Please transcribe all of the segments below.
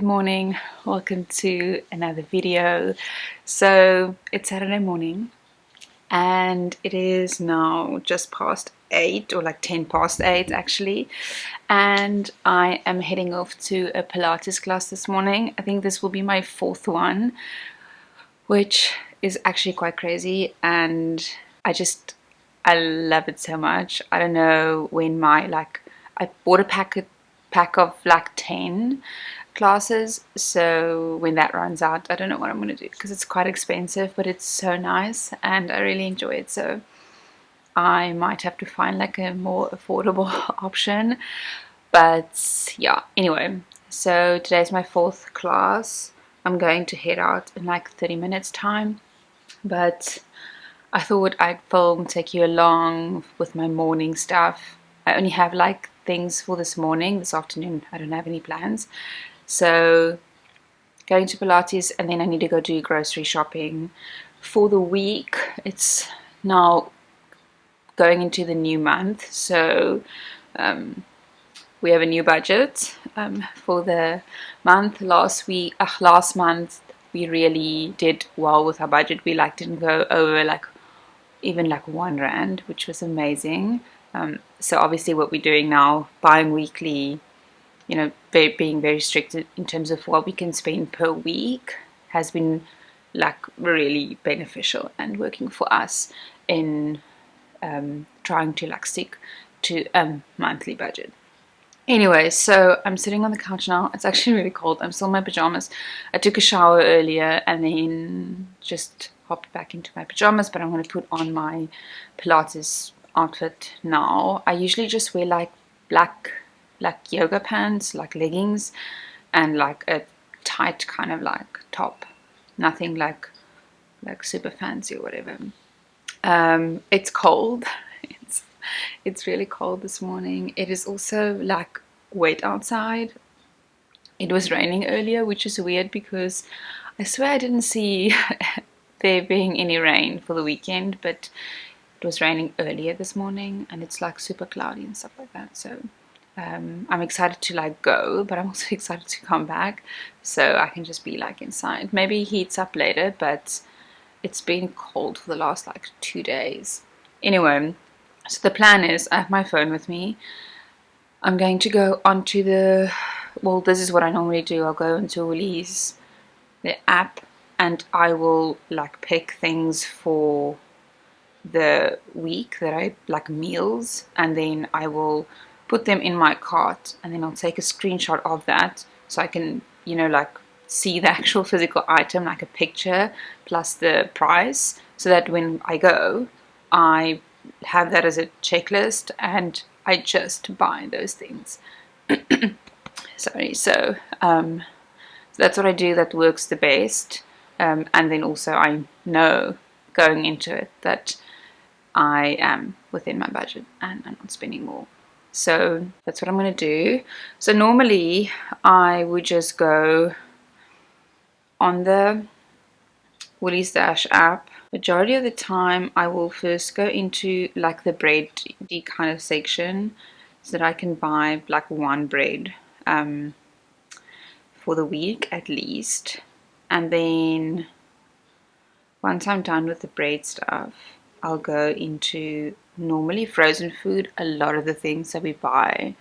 morning, welcome to another video. So it's Saturday morning and it is now just past 8 or like 10 past 8 actually, and I am heading off to a Pilates class this morning. I think this will be my fourth one, which is actually quite crazy, and I love it so much. I don't know when I bought a pack of like 10 classes, so when that runs out I don't know what I'm going to do because it's quite expensive, but it's so nice and I really enjoy it, so I might have to find like a more affordable option. But yeah, anyway, so today's my fourth class. I'm going to head out in like 30 minutes time, but I thought I'd take you along with my morning stuff. I only have like things for this morning. This afternoon I don't have any plans, so going to Pilates, and then I need to go do grocery shopping for the week. It's now going into the new month, so we have a new budget for the month. Last month we really did well with our budget. We didn't go over even like R1, which was amazing. So obviously what we're doing now, buying weekly, being very strict in terms of what we can spend per week, has been like really beneficial and working for us in trying to stick to a monthly budget. Anyway, so I'm sitting on the couch now. It's actually really cold. I'm still in my pajamas. I took a shower earlier and then just hopped back into my pajamas, but I'm going to put on my Pilates outfit now. I usually just wear like black yoga pants, like leggings, and like a tight kind of like top. Nothing like super fancy or whatever. It's cold. It's really cold this morning. It is also like wet outside. It was raining earlier, which is weird because I swear I didn't see there being any rain for the weekend, but it was raining earlier this morning and it's like super cloudy and stuff like that. So I'm excited to go, but I'm also excited to come back so I can just be inside. Maybe it heats up later, but it's been cold for the last 2 days. Anyway, so the plan is I have my phone with me. I'm going to go onto this is what I normally do. I'll go into Woolies, the app, and I will pick things for the week that I meals, and then I will put them in my cart, and then I'll take a screenshot of that so I can see the actual physical item, like a picture plus the price, so that when I go I have that as a checklist and I just buy those things. Sorry, so that's what I do that works the best, and then also I know going into it that I am within my budget and I'm not spending more. So that's what I'm going to do. So normally I would just go on the Woolies Dash app. Majority of the time I will first go into the bread kind of section so that I can buy one bread for the week at least, and then once I'm done with the bread stuff I'll go into normally frozen food. A lot of the things that we buy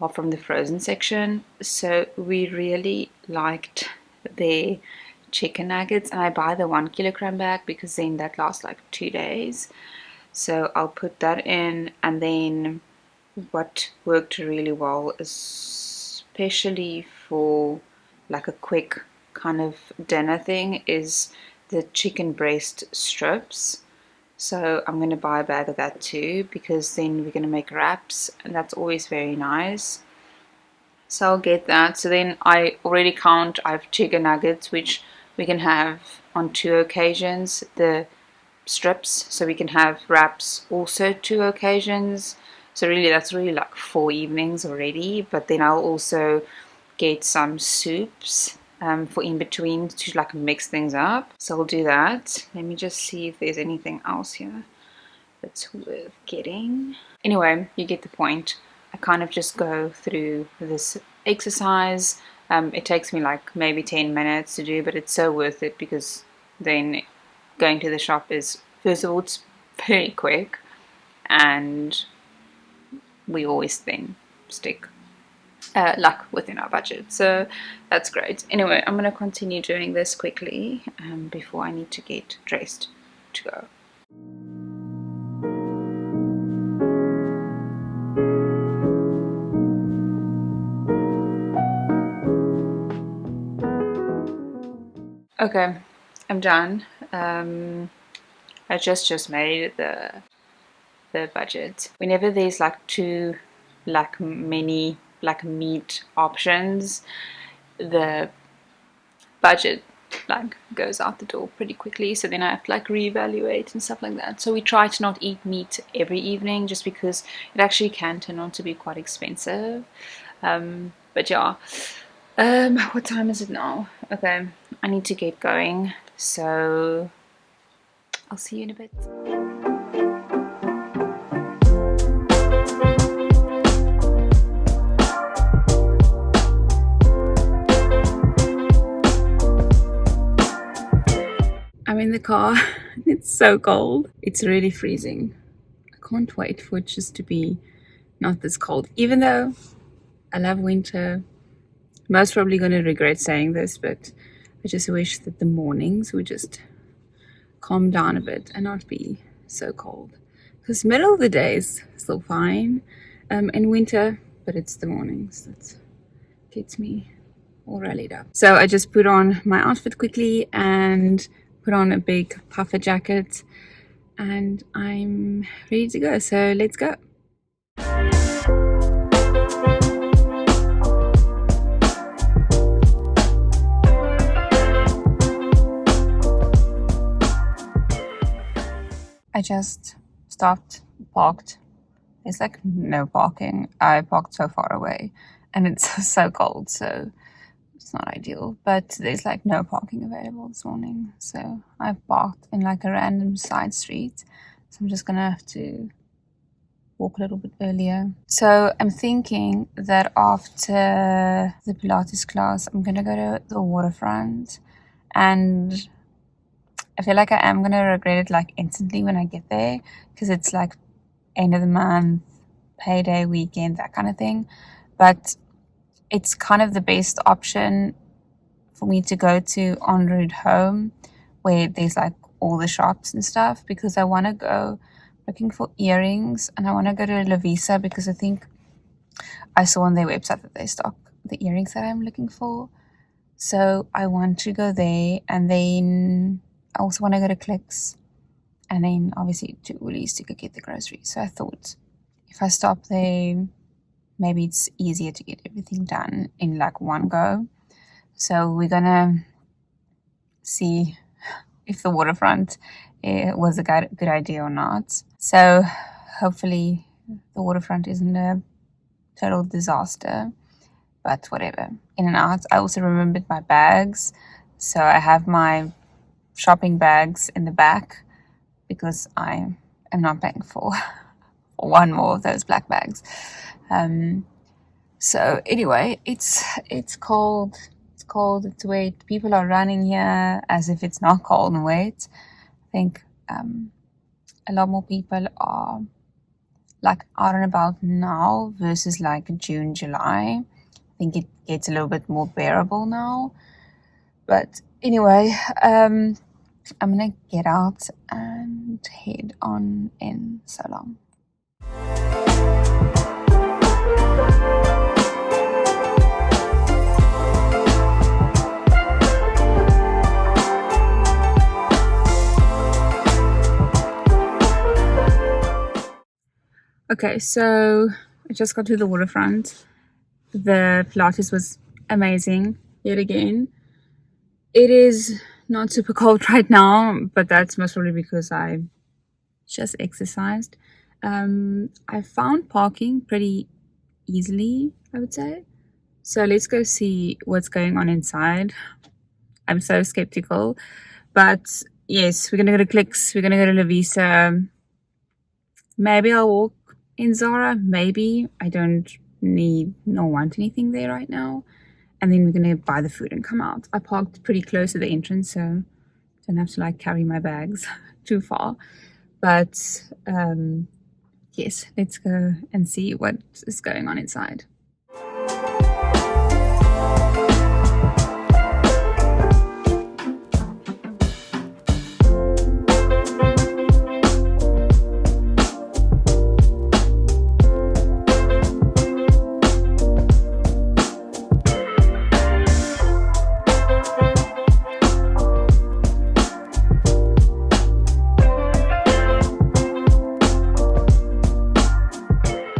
are from the frozen section, so we really liked their chicken nuggets, and I buy the 1 kilogram bag because then that lasts 2 days, so I'll put that in. And then what worked really well, especially for a quick kind of dinner thing, is the chicken breast strips. So I'm going to buy a bag of that too, because then we're going to make wraps and that's always very nice. So I'll get that. So then I already count, I have chicken nuggets, which we can have on 2 occasions, the strips, so we can have wraps also 2 occasions. So really that's 4 evenings already. But then I'll also get some soups for in between to mix things up. So I'll do that. Let me just see if there's anything else here that's worth getting. Anyway, you get the point. I kind of just go through this exercise It takes me like maybe 10 minutes to do, but it's so worth it because then going to the shop is, first of all, it's very quick, and we always then stick like within our budget, so that's great. Anyway, I'm going to continue doing this quickly before I need to get dressed to go. Okay, I'm done. I just made the budget. Whenever there's like too like many like meat options, the budget like goes out the door pretty quickly, so then I have to like reevaluate and stuff like that. So we try to not eat meat every evening just because it actually can turn out to be quite expensive. But yeah, what time is it now? Okay, I need to get going, so I'll see you in a bit. I'm in the car. It's so cold. It's really freezing. I can't wait for it just to be not this cold, even though I love winter. Most probably going to regret saying this, but I just wish that the mornings would just calm down a bit and not be so cold, because middle of the day is still fine in winter, but it's the mornings that gets me all rallied up. So I just put on my outfit quickly and put on a big puffer jacket, and I'm ready to go, so let's go. I just stopped, parked. There's like no parking. I parked so far away and it's so cold, so it's not ideal. But there's like no parking available this morning, so I parked in like a random side street. So I'm just gonna have to walk a little bit earlier. So I'm thinking that after the Pilates class, I'm gonna go to the waterfront, and I feel like I am gonna regret it like instantly when I get there, because it's like end of the month, payday, weekend, that kind of thing. But it's kind of the best option for me to go to en route home, where there's like all the shops and stuff, because I want to go looking for earrings, and I want to go to Lovisa because I think I saw on their website that they stock the earrings that I'm looking for. So I want to go there, and then I also want to go to Clicks, and then obviously to Woolies to go get the groceries. So I thought if I stop there, maybe it's easier to get everything done in like one go. So we're gonna see if the waterfront was a good idea or not. So hopefully the waterfront isn't a total disaster, but whatever. In and out. I also remembered my bags, so I have my shopping bags in the back because I am not paying for one more of those black bags. So anyway, it's cold. It's cold. It's wet. People are running here as if it's not cold and wet. I think a lot more people are like out and about now versus like June, July. I think it gets a little bit more bearable now. But anyway, I'm gonna get out and head on in so long. Okay, so I just got to the waterfront. The Pilates was amazing yet again. It is not super cold right now, but that's most probably because I just exercised. I found parking pretty easily, I would say. So let's go see what's going on inside. I'm so skeptical, but yes, we're gonna go to Clicks, we're gonna go to Lovisa. Maybe I'll walk in Zara, maybe. I don't need nor want anything there right now. and then we're gonna buy the food and come out. I parked pretty close to the entrance, so don't have to like carry my bags too far. But yes, let's go and see what is going on inside.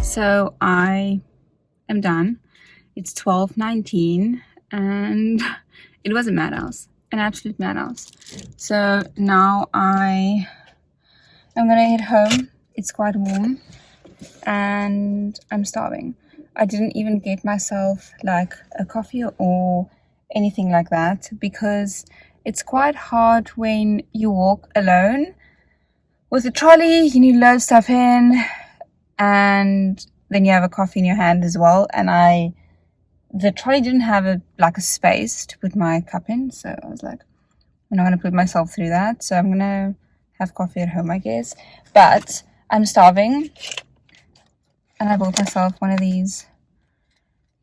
So I am done. It's 12:19 and it was a madhouse, an absolute madhouse. So now I'm gonna head home. It's quite warm and I'm starving. I didn't even get myself like a coffee or anything like that because it's quite hard when you walk alone with a trolley. You need to load stuff in, and then you have a coffee in your hand as well. And the trolley didn't have a space to put my cup in, so I was like, I'm not gonna put myself through that. So I'm gonna have coffee at home, I guess. But I'm starving, and I bought myself one of these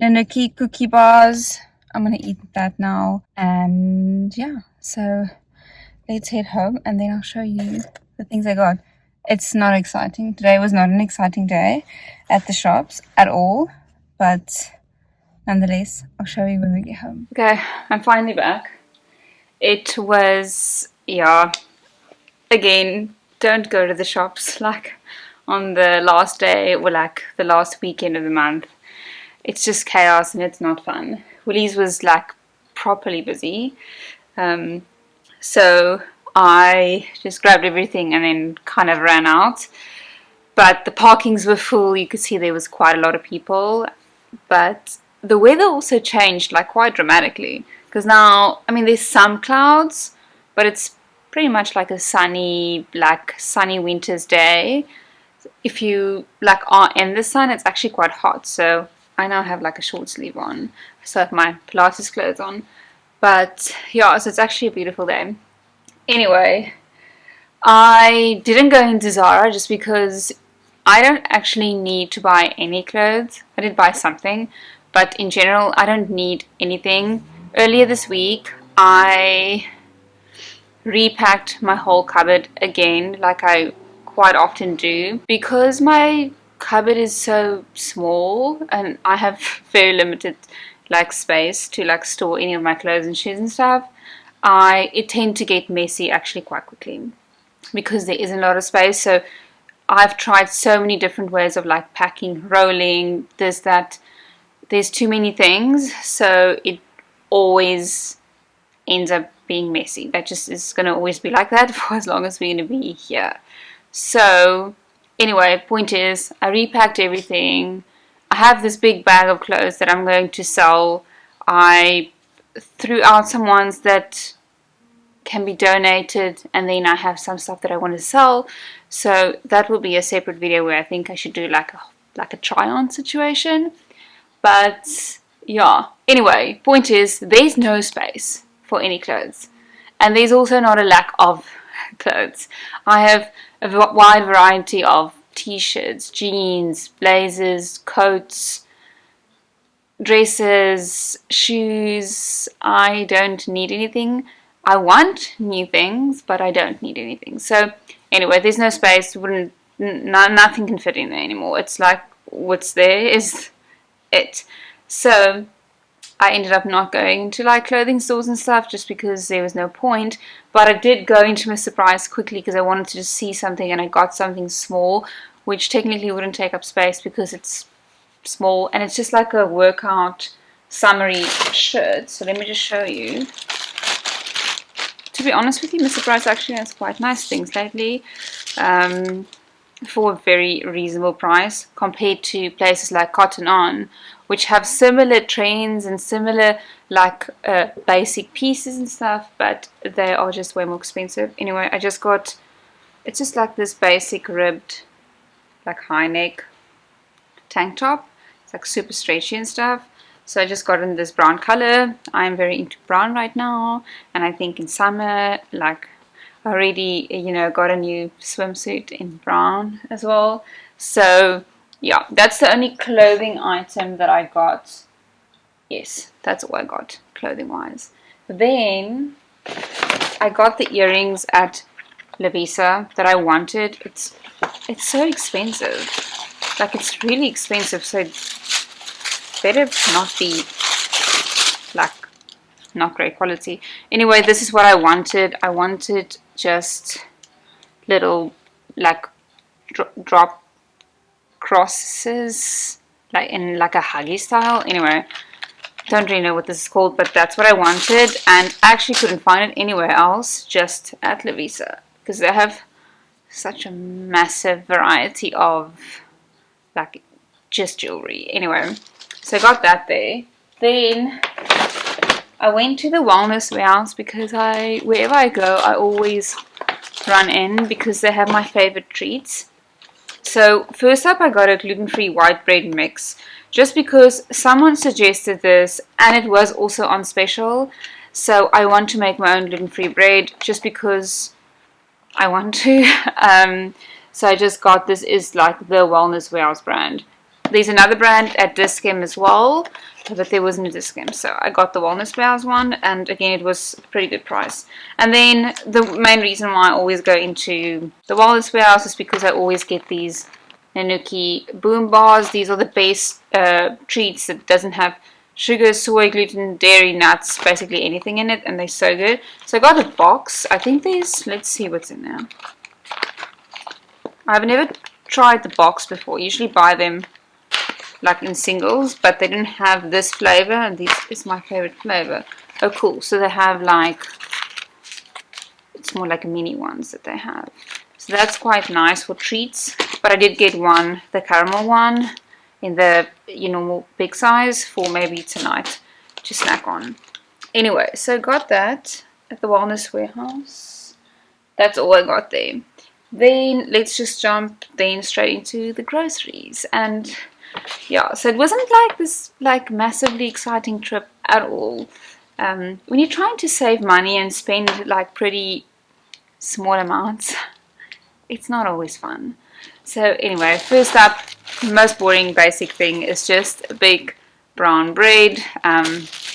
Nanuki cookie bars. I'm gonna eat that now, and yeah. So let's head home, and then I'll show you the things I got. It's not exciting. Today was not an exciting day at the shops at all, but nonetheless, I'll show you when we get home. Okay, I'm finally back. It was, yeah, again, don't go to the shops like on the last day or like the last weekend of the month. It's just chaos and it's not fun. Woolies was like properly busy. So I just grabbed everything and then kind of ran out. But the parkings were full. You could see there was quite a lot of people. But the weather also changed like quite dramatically. Because now, I mean, there's some clouds, but it's pretty much like a sunny winter's day. If you like are in the sun, it's actually quite hot. So I now have like a short sleeve on. I still have my Pilates clothes on. But yeah, so it's actually a beautiful day. Anyway, I didn't go into Zara just because I don't actually need to buy any clothes. I did buy something, but in general, I don't need anything. Earlier this week, I repacked my whole cupboard again, like I quite often do, because my cupboard is so small and I have very limited like space to like store any of my clothes and shoes and stuff. It tend to get messy actually quite quickly because there isn't a lot of space. So I've tried so many different ways of like packing, rolling, this, that. There's too many things, so it always ends up being messy. That just is going to always be like that for as long as we're going to be here. So anyway, point is, I repacked everything. I have this big bag of clothes that I'm going to sell. I threw out some ones that can be donated, and then I have some stuff that I want to sell. So that will be a separate video where I think I should do like a try-on situation. But yeah, anyway, point is, there's no space for any clothes, and there's also not a lack of clothes. I have a wide variety of t-shirts, jeans, blazers, coats, dresses, shoes. I don't need anything. I want new things, but I don't need anything. So anyway, there's no space. Nothing can fit in there anymore. It's like what's there is it. So I ended up not going to like clothing stores and stuff just because there was no point. But I did go into my surprise quickly because I wanted to just see something, and I got something small, which technically wouldn't take up space because it's small, and it's just like a workout summery shirt. So let me just show you. To be honest with you, Mr. Price actually has quite nice things lately for a very reasonable price compared to places like Cotton On, which have similar trends and similar like basic pieces and stuff, but they are just way more expensive. Anyway, I just got, it's just like this basic ribbed like high neck tank top. It's like super stretchy and stuff. So I just got in this brown color. I'm very into brown right now, and I think in summer, like, I already, you know, got a new swimsuit in brown as well. So yeah, that's the only clothing item that I got. Yes, that's all I got clothing wise. Then I got the earrings at Lavisa that I wanted. It's so expensive. Like, it's really expensive, so it better not be like not great quality. Anyway, this is what I wanted. I wanted just little like drop crosses, like in like a huggy style. Anyway, don't really know what this is called, but that's what I wanted, and I actually couldn't find it anywhere else, just at Lavisa, because they have such a massive variety of like just jewelry. Anyway, so I got that there. Then I went to the wellness warehouse because wherever I go, I always run in because they have my favorite treats. So first up, I got a gluten-free white bread mix just because someone suggested this and it was also on special. So I want to make my own gluten-free bread just because I want to. So I just got this, is like the Wellness Warehouse brand. There's another brand at Discount as well, but there wasn't a Discount, so I got the Wellness Warehouse one, and again it was a pretty good price. And then the main reason why I always go into the Wellness Warehouse is because I always get these Nanuki Boom Bars. These are the base treats that doesn't have sugar, soy, gluten, dairy, nuts, basically anything in it, and they're so good. So I got a box. I think there's, let's see what's in there. I've never tried the box before. I usually buy them like in singles, but they didn't have this flavor, and this is my favorite flavor. Oh cool, so they have like, it's more like mini ones that they have. So that's quite nice for treats, but I did get one, the caramel one, in the, you know, big size for maybe tonight to snack on. Anyway, so got that at the Wellness Warehouse. That's all I got there. Then let's just jump then straight into the groceries. And yeah, so it wasn't like this like massively exciting trip at all. When you're trying to save money and spend like pretty small amounts, it's not always fun. So anyway, first up, the most boring basic thing is just a big brown bread.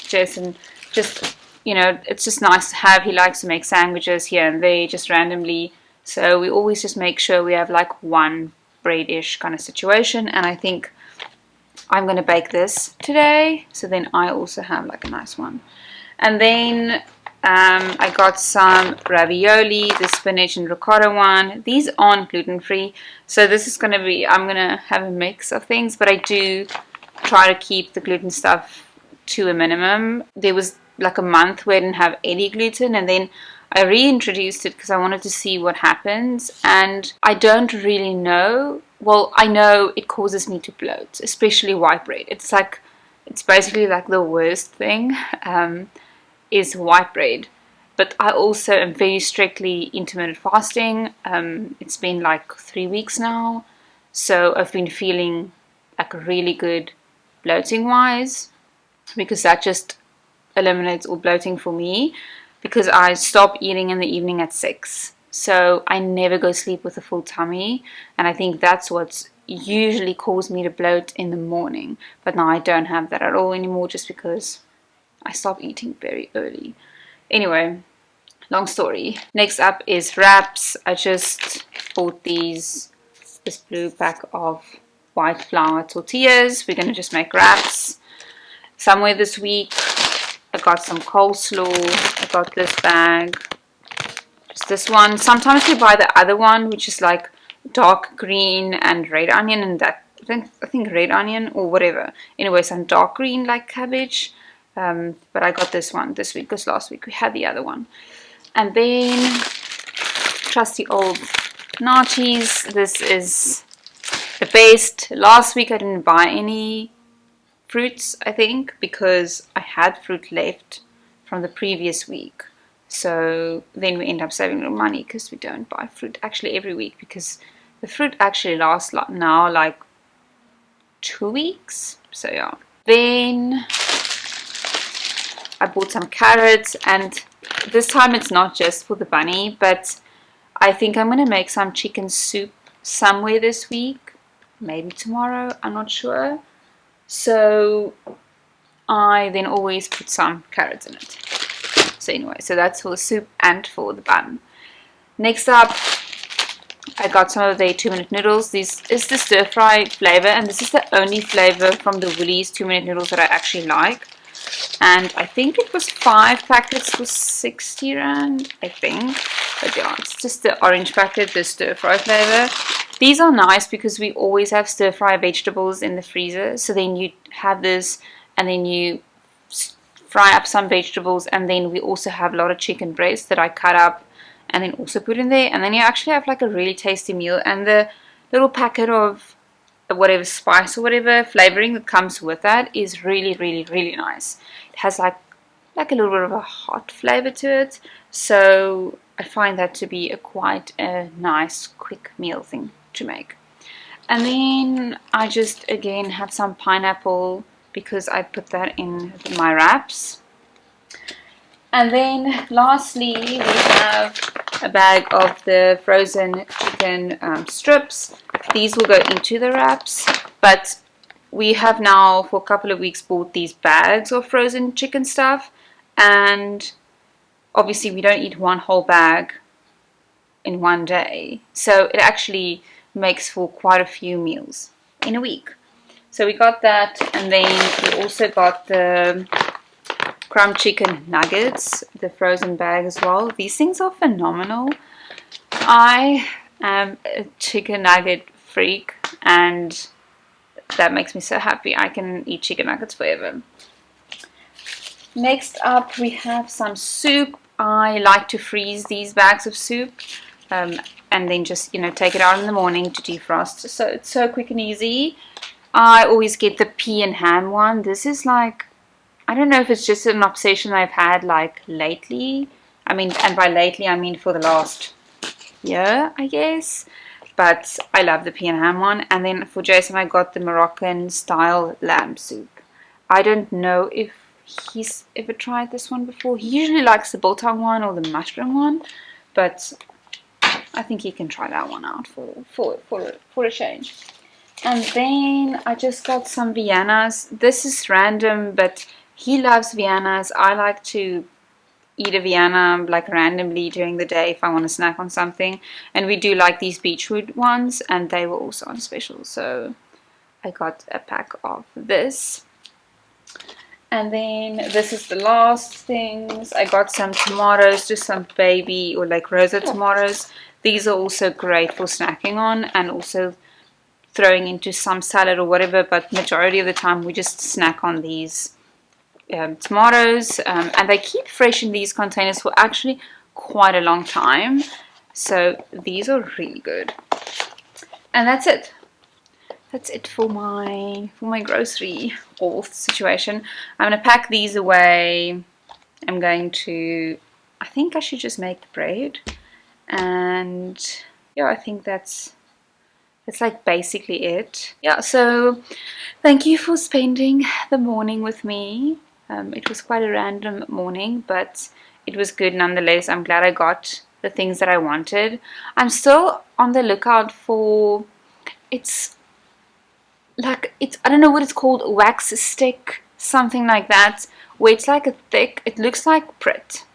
Jason just, you know, it's just nice to have. He likes to make sandwiches here and there just randomly. So we always just make sure we have like one bread-ish kind of situation. And I think I'm going to bake this today. So then I also have like a nice one. And then I got some ravioli, the spinach and ricotta one. These aren't gluten-free. So this is going to be, I'm going to have a mix of things. But I do try to keep the gluten stuff to a minimum. There was like a month where I didn't have any gluten, and then I reintroduced it because I wanted to see what happens, and I don't really know. Well, I know it causes me to bloat, especially white bread. It's like, it's basically like the worst thing is white bread. But I also am very strictly intermittent fasting. It's been like 3 weeks now, so I've been feeling like really good bloating wise, because that just eliminates all bloating for me. Because I stop eating in the evening at 6. So I never go sleep with a full tummy. And I think that's what's usually caused me to bloat in the morning. But now I don't have that at all anymore, just because I stop eating very early. Anyway, long story. Next up is wraps. I just bought this blue pack of white flour tortillas. We're going to just make wraps somewhere this week. I got some coleslaw. I got this bag. Just this one. Sometimes we buy the other one, which is like dark green and red onion, and that I think red onion or whatever. Anyway, some dark green like cabbage. But I got this one this week because last week we had the other one. And then trusty old nachos. This is the best. Last week I didn't buy any fruits, I think, because I had fruit left from the previous week. So then we end up saving a little money because we don't buy fruit actually every week, because the fruit actually lasts now like 2 weeks. So yeah. Then I bought some carrots, and this time it's not just for the bunny, but I think I'm going to make some chicken soup somewhere this week, maybe tomorrow, I'm not sure. So I then always put some carrots in it. So anyway, so that's for the soup and for the bun. Next up, I got some of their 2-minute noodles. This is the stir fry flavor, and this is the only flavor from the Woolies 2-minute noodles that I actually like. And I think it was 5 packets for 60 rand, I think. But yeah, it's just the orange packet, the stir fry flavor. These are nice because we always have stir fry vegetables in the freezer. So then you have this, and then you fry up some vegetables, and then we also have a lot of chicken breast that I cut up and then also put in there, and then you actually have like a really tasty meal. And the little packet of whatever spice or whatever flavoring that comes with that is really, really, really nice. It has like a little bit of a hot flavor to it, so I find that to be quite a nice quick meal thing to make. And then I just again have some pineapple because I put that in my wraps. And then lastly, we have a bag of the frozen chicken strips. These will go into the wraps, but we have now for a couple of weeks bought these bags of frozen chicken stuff, and obviously we don't eat one whole bag in one day, so it actually makes for quite a few meals in a week. So we got that, and then we also got the crumb chicken nuggets, the frozen bag as well. These things are phenomenal. I am a chicken nugget freak, and that makes me so happy. I can eat chicken nuggets forever. Next up, we have some soup. I like to freeze these bags of soup and then just, take it out in the morning to defrost. So it's so quick and easy. I always get the pea and ham one. This is like, I don't know if it's just an obsession I've had like lately. I mean, and by lately I mean for the last year, I guess. But I love the pea and ham one. And then for Jason, I got the Moroccan style lamb soup. I don't know if he's ever tried this one before. He usually likes the biltong one or the mushroom one, but I think he can try that one out for a change. And then I just got some Viennas. This is random, but he loves Viennas. I like to eat a Vienna like randomly during the day if I want to snack on something. And we do like these beetroot ones, and they were also on special. So I got a pack of this. And then this is the last things. I got some tomatoes, just some baby or like rosa tomatoes. These are also great for snacking on and also throwing into some salad or whatever, but majority of the time we just snack on these tomatoes, and they keep fresh in these containers for actually quite a long time, so these are really good. And that's it for my grocery haul situation. I'm going to pack these away. I'm going to, I think I should just make the bread, and yeah, I think that's like basically it. Yeah, so thank you for spending the morning with me. It was quite a random morning, but it was good nonetheless. I'm glad I got the things that I wanted. I'm still on the lookout for, I don't know what it's called, wax stick, something like that, where it's like a thick, it looks like Prit,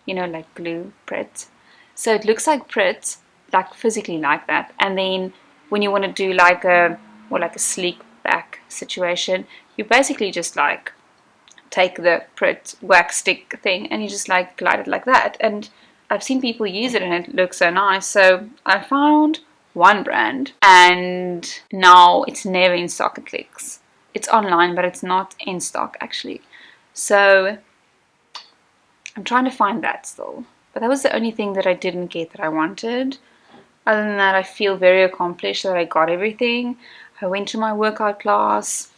like glue Prit. So it looks like Prit, like physically like that, and then when you want to do like a sleek back situation, you basically just like take the Prit wax stick thing and you just like glide it like that. And I've seen people use it and it looks so nice, so I found one brand, and now it's never in stock at Clicks. It's online, but it's not in stock actually, so I'm trying to find that still. But that was the only thing that I didn't get that I wanted. Other than that, I feel very accomplished that I got everything. I went to my workout class,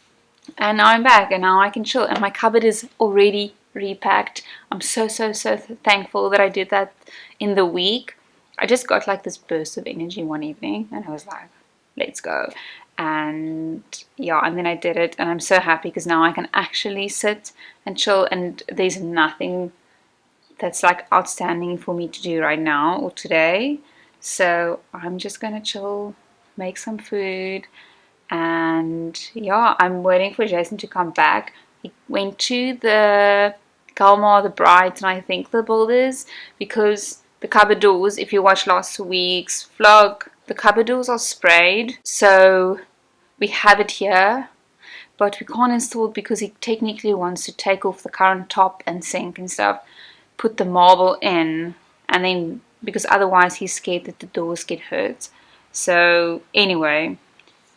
and now I'm back, and now I can chill, and my cupboard is already repacked. I'm so thankful that I did that in the week. I just got like this burst of energy one evening, and I was like, let's go. And yeah, and then I did it, and I'm so happy because now I can actually sit and chill, and there's nothing that's like outstanding for me to do right now or today. So I'm just gonna chill, make some food, and yeah, I'm waiting for Jason to come back. He went to the Kalmar, the Brides, and I think the Builders, because the cupboard doors, if you watch last week's vlog, the cupboard doors are sprayed. So we have it here, but we can't install it because he technically wants to take off the current top and sink and stuff, put the marble in, and then because otherwise he's scared that the doors get hurt. So anyway,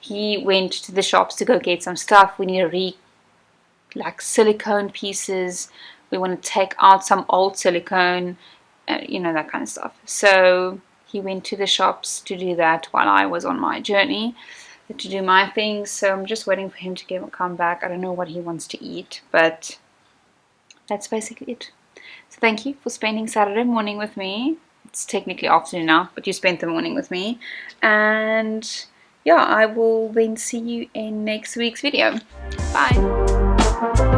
he went to the shops to go get some stuff. We need to like silicone pieces. We want to take out some old silicone, you know, that kind of stuff. So he went to the shops to do that while I was on my journey to do my things. So I'm just waiting for him to come back. I don't know what he wants to eat, but that's basically it. So thank you for spending Saturday morning with me. It's technically afternoon now, but you spent the morning with me. And yeah, I will then see you in next week's video. Bye.